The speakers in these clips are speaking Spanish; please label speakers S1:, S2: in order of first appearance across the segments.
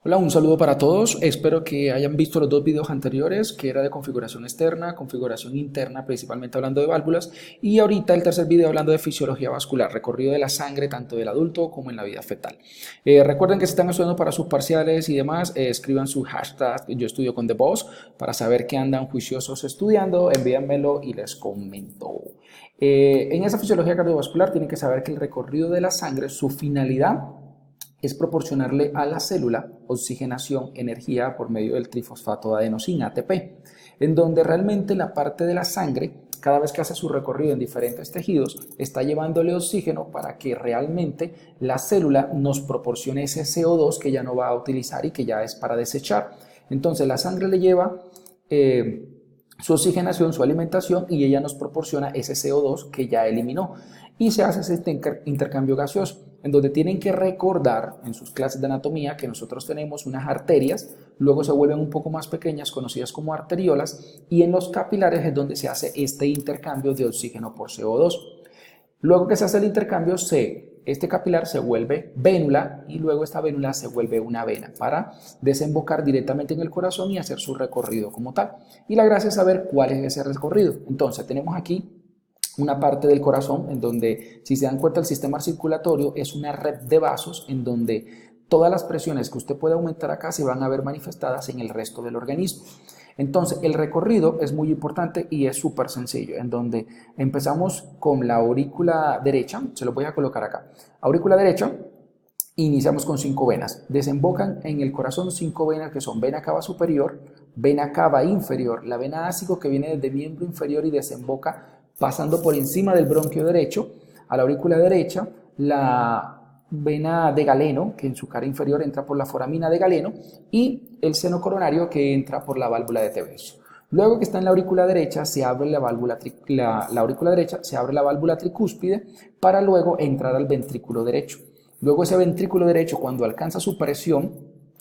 S1: Hola, un saludo para todos. Espero que hayan visto los dos videos anteriores, que era de configuración externa, configuración interna, principalmente hablando de válvulas, y ahorita el tercer video hablando de fisiología vascular, recorrido de la sangre tanto del adulto como en la vida fetal. Recuerden que si están estudiando para sus parciales y demás, escriban su hashtag yo estudio con The Boss para saber que andan juiciosos estudiando, envíenmelo y les comento. En esa fisiología cardiovascular tienen que saber que el recorrido de la sangre, su finalidad es proporcionarle a la célula oxigenación, energía por medio del trifosfato de adenosina, ATP, en donde realmente la parte de la sangre, cada vez que hace su recorrido en diferentes tejidos, está llevándole oxígeno para que realmente la célula nos proporcione ese CO2 que ya no va a utilizar y que ya es para desechar. Entonces la sangre le lleva su oxigenación, su alimentación, y ella nos proporciona ese CO2 que ya eliminó. Y se hace este intercambio gaseoso, en donde tienen que recordar en sus clases de anatomía que nosotros tenemos unas arterias, luego se vuelven un poco más pequeñas, conocidas como arteriolas, y en los capilares es donde se hace este intercambio de oxígeno por CO2. Luego que se hace el intercambio, este capilar se vuelve vénula y luego esta vénula se vuelve una vena para desembocar directamente en el corazón y hacer su recorrido como tal. Y la gracia es saber cuál es ese recorrido. Entonces tenemos aquí una parte del corazón en donde, si se dan cuenta, el sistema circulatorio es una red de vasos en donde todas las presiones que usted puede aumentar acá se van a ver manifestadas en el resto del organismo. Entonces, el recorrido es muy importante y es súper sencillo, en donde empezamos con la aurícula derecha, se lo voy a colocar acá. Aurícula derecha, iniciamos con 5 venas. Desembocan en el corazón 5 venas que son vena cava superior, vena cava inferior, la vena ácido que viene desde miembro inferior y desemboca pasando por encima del bronquio derecho a la aurícula derecha, la vena de Galeno, que en su cara inferior entra por la foramina de Galeno, y el seno coronario, que entra por la válvula de Tebeso. Luego que está en la aurícula derecha, se abre la aurícula derecha, se abre la válvula tricúspide para luego entrar al ventrículo derecho. Luego ese ventrículo derecho, cuando alcanza su presión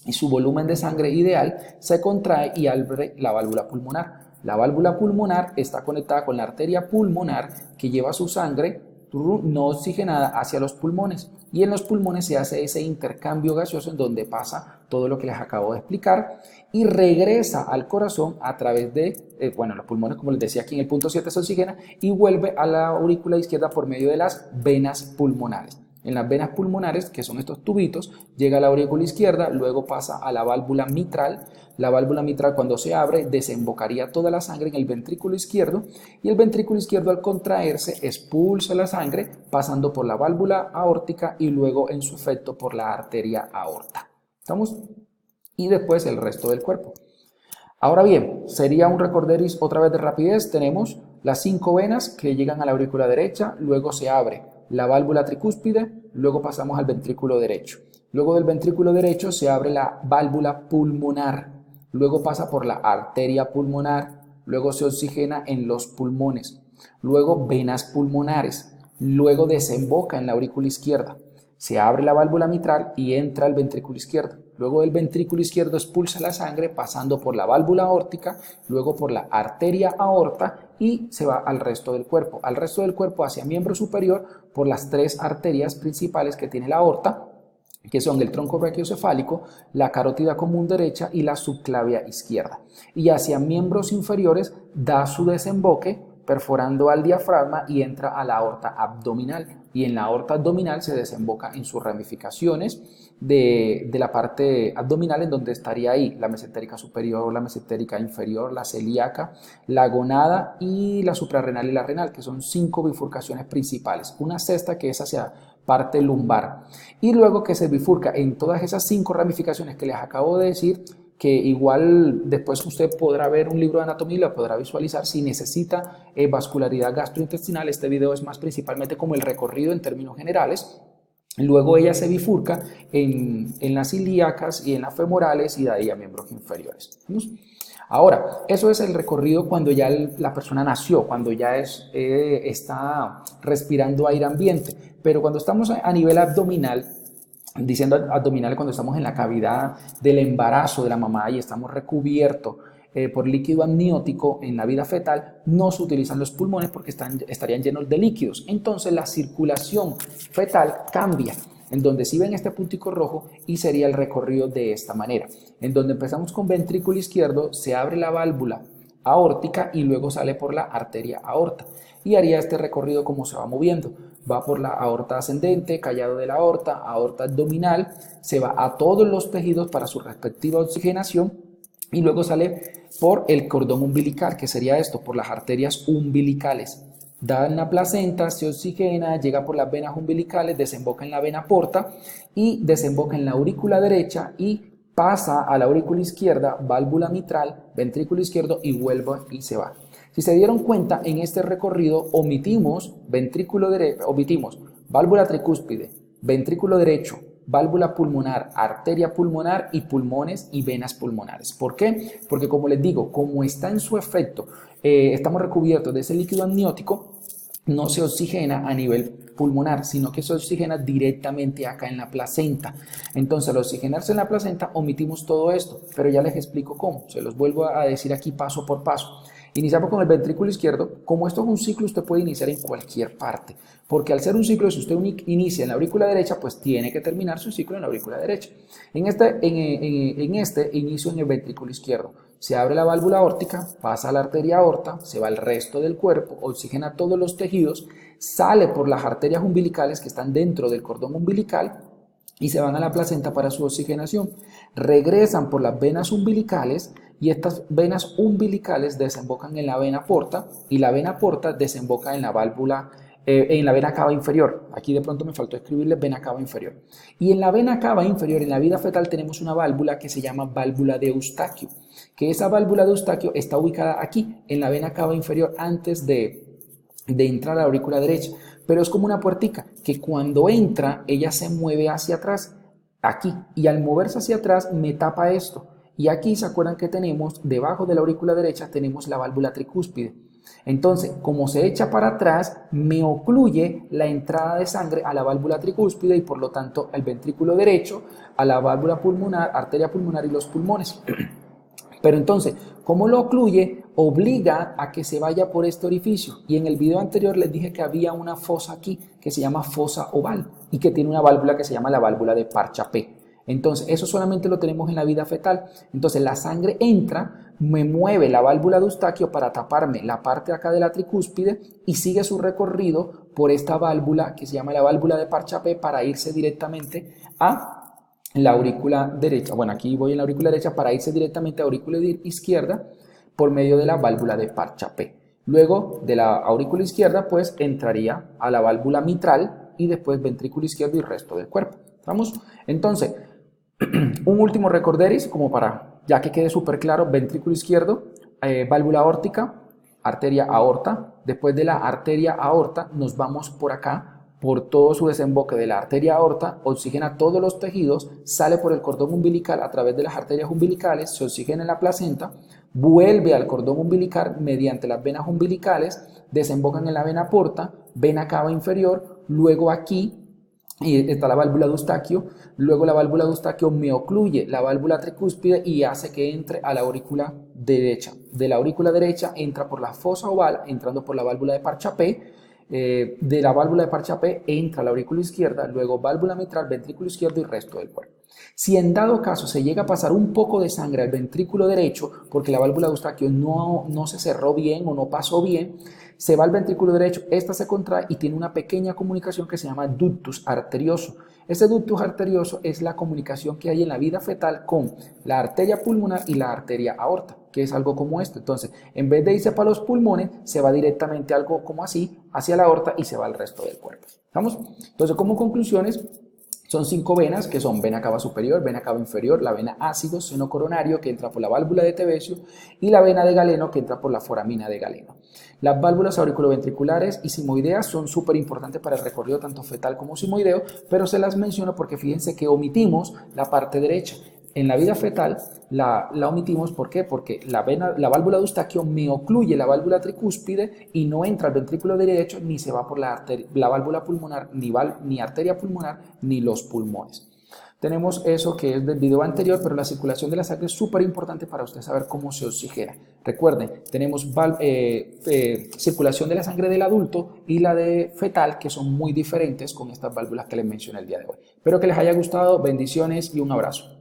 S1: y su volumen de sangre ideal, se contrae y abre la válvula pulmonar. La válvula pulmonar está conectada con la arteria pulmonar que lleva su sangre no oxigenada hacia los pulmones, y en los pulmones se hace ese intercambio gaseoso en donde pasa todo lo que les acabo de explicar y regresa al corazón a través de, los pulmones, como les decía aquí en el punto 7 se oxigena, y vuelve a la aurícula izquierda por medio de las venas pulmonares. En las venas pulmonares, que son estos tubitos, llega a la aurícula izquierda, luego pasa a la válvula mitral. La válvula mitral, cuando se abre, desembocaría toda la sangre en el ventrículo izquierdo, y el ventrículo izquierdo, al contraerse, expulsa la sangre pasando por la válvula aórtica y luego en su efecto por la arteria aorta. ¿Estamos? Y después el resto del cuerpo. Ahora bien, sería un recorderis otra vez de rapidez. Tenemos las 5 venas que llegan a la aurícula derecha, luego se abre la válvula tricúspide, luego pasamos al ventrículo derecho. Luego del ventrículo derecho se abre la válvula pulmonar, luego pasa por la arteria pulmonar, luego se oxigena en los pulmones, luego venas pulmonares, luego desemboca en la aurícula izquierda, se abre la válvula mitral y entra al ventrículo izquierdo. Luego del ventrículo izquierdo expulsa la sangre pasando por la válvula aórtica, luego por la arteria aorta y se va al resto del cuerpo. Al resto del cuerpo hacia miembro superior por las 3 arterias principales que tiene la aorta, que son el tronco brachiocefálico, la carótida común derecha y la subclavia izquierda. Y hacia miembros inferiores da su desemboque perforando al diafragma y entra a la aorta abdominal. Y en la aorta abdominal se desemboca en sus ramificaciones de la parte abdominal, en donde estaría ahí la mesentérica superior, la mesentérica inferior, la celíaca, la gonada y la suprarrenal y la renal, que son 5 bifurcaciones principales. Una sexta que es hacia parte lumbar. Y luego que se bifurca en todas esas 5 ramificaciones que les acabo de decir, que igual después usted podrá ver un libro de anatomía y lo podrá visualizar si necesita vascularidad gastrointestinal. Este video es más principalmente como el recorrido en términos generales. Luego ella se bifurca en las ilíacas y en las femorales y de ahí a miembros inferiores. ¿Vamos? Ahora, eso es el recorrido cuando ya la persona nació, cuando ya está respirando aire ambiente. Pero cuando estamos a nivel abdominal, diciendo abdominal cuando estamos en la cavidad del embarazo de la mamá y estamos recubiertos por líquido amniótico en la vida fetal, no se utilizan los pulmones porque estarían llenos de líquidos. Entonces la circulación fetal cambia. en donde sí ven este puntico rojo y sería el recorrido de esta manera, en donde empezamos con ventrículo izquierdo, se abre la válvula aórtica y luego sale por la arteria aorta y haría este recorrido como se va moviendo. Va por la aorta ascendente, callado de la aorta, aorta abdominal, se va a todos los tejidos para su respectiva oxigenación y luego sale por el cordón umbilical, que sería esto, por las arterias umbilicales. Da en la placenta, se oxigena, llega por las venas umbilicales, desemboca en la vena porta y desemboca en la aurícula derecha y pasa a la aurícula izquierda, válvula mitral, ventrículo izquierdo y vuelve y se va. Si se dieron cuenta, en este recorrido omitimos omitimos válvula tricúspide, ventrículo derecho, válvula pulmonar, arteria pulmonar y pulmones y venas pulmonares. ¿Por qué? Porque como les digo, como está en su efecto, estamos recubiertos de ese líquido amniótico, no se oxigena a nivel pulmonar, sino que se oxigena directamente acá en la placenta. Entonces, al oxigenarse en la placenta, omitimos todo esto, pero ya les explico cómo. Se los vuelvo a decir aquí paso por paso. Iniciamos con el ventrículo izquierdo. Como esto es un ciclo, usted puede iniciar en cualquier parte, porque al ser un ciclo, si usted inicia en la aurícula derecha, pues tiene que terminar su ciclo en la aurícula derecha. En este inicio en el ventrículo izquierdo, se abre la válvula aórtica, pasa a la arteria aorta, se va al resto del cuerpo, oxigena todos los tejidos, sale por las arterias umbilicales que están dentro del cordón umbilical y se van a la placenta para su oxigenación. Regresan por las venas umbilicales y estas venas umbilicales desembocan en la vena porta y la vena porta desemboca en la válvula, en la vena cava inferior. Aquí de pronto me faltó escribirles vena cava inferior. Y en la vena cava inferior, en la vida fetal, tenemos una válvula que se llama válvula de Eustaquio, que esa válvula de Eustaquio está ubicada aquí, en la vena cava inferior, antes de entrar a la aurícula derecha. Pero es como una puertica, que cuando entra, ella se mueve hacia atrás, aquí, y al moverse hacia atrás me tapa esto. Y aquí se acuerdan que tenemos, debajo de la aurícula derecha, tenemos la válvula tricúspide. Entonces, como se echa para atrás, me ocluye la entrada de sangre a la válvula tricúspide y por lo tanto al ventrículo derecho, a la válvula pulmonar, arteria pulmonar y los pulmones. Pero entonces, ¿cómo lo ocluye? Obliga a que se vaya por este orificio. Y en el video anterior les dije que había una fosa aquí que se llama fosa oval y que tiene una válvula que se llama la válvula de Parchapé. Entonces, eso solamente lo tenemos en la vida fetal. Entonces, la sangre entra, me mueve la válvula de Eustaquio para taparme la parte acá de la tricúspide y sigue su recorrido por esta válvula que se llama la válvula de Parchapé para irse directamente a la aurícula derecha. Bueno, aquí voy en la aurícula derecha para irse directamente a aurícula izquierda por medio de la válvula de Parchapé. Luego de la aurícula izquierda, pues entraría a la válvula mitral y después ventrículo izquierdo y resto del cuerpo. ¿Estamos? Entonces, un último recorderis, como para, ya que quede súper claro, ventrículo izquierdo, válvula aórtica, arteria aorta. Después de la arteria aorta nos vamos por acá, por todo su desemboque de la arteria aorta, oxigena todos los tejidos, sale por el cordón umbilical a través de las arterias umbilicales, se oxigena en la placenta, vuelve al cordón umbilical mediante las venas umbilicales, desembocan en la vena porta, vena cava inferior, luego aquí está la válvula de Eustaquio, luego la válvula de Eustaquio me ocluye la válvula tricúspide y hace que entre a la aurícula derecha. De la aurícula derecha entra por la fosa oval, entrando por la válvula de Parchapé. De la válvula de Parchapé entra a la aurícula izquierda, luego válvula mitral, ventrículo izquierdo y resto del cuerpo. Si en dado caso se llega a pasar un poco de sangre al ventrículo derecho, porque la válvula de Eustaquio no se cerró bien o no pasó bien, se va al ventrículo derecho, esta se contrae y tiene una pequeña comunicación que se llama ductus arterioso. Ese ductus arterioso es la comunicación que hay en la vida fetal con la arteria pulmonar y la arteria aorta, que es algo como esto. Entonces, en vez de irse para los pulmones, se va directamente algo como así, hacia la aorta y se va al resto del cuerpo. ¿Estamos? Entonces, como conclusiones, son 5 venas, que son vena cava superior, vena cava inferior, la vena ácido, seno coronario, que entra por la válvula de Tebecio, y la vena de Galeno, que entra por la foramina de Galeno. Las válvulas auriculoventriculares y simoideas son súper importantes para el recorrido tanto fetal como simoideo, pero se las menciono porque fíjense que omitimos la parte derecha. En la vida fetal la omitimos, ¿por qué? Porque la válvula de Eustaquio me ocluye la válvula tricúspide y no entra al ventrículo derecho ni se va por la válvula pulmonar, ni arteria pulmonar, ni los pulmones. tenemos eso que es del video anterior, pero la circulación de la sangre es súper importante para usted saber cómo se oxigena. Recuerden, tenemos circulación de la sangre del adulto y la de fetal, que son muy diferentes con estas válvulas que les mencioné el día de hoy. Espero que les haya gustado, bendiciones y un abrazo.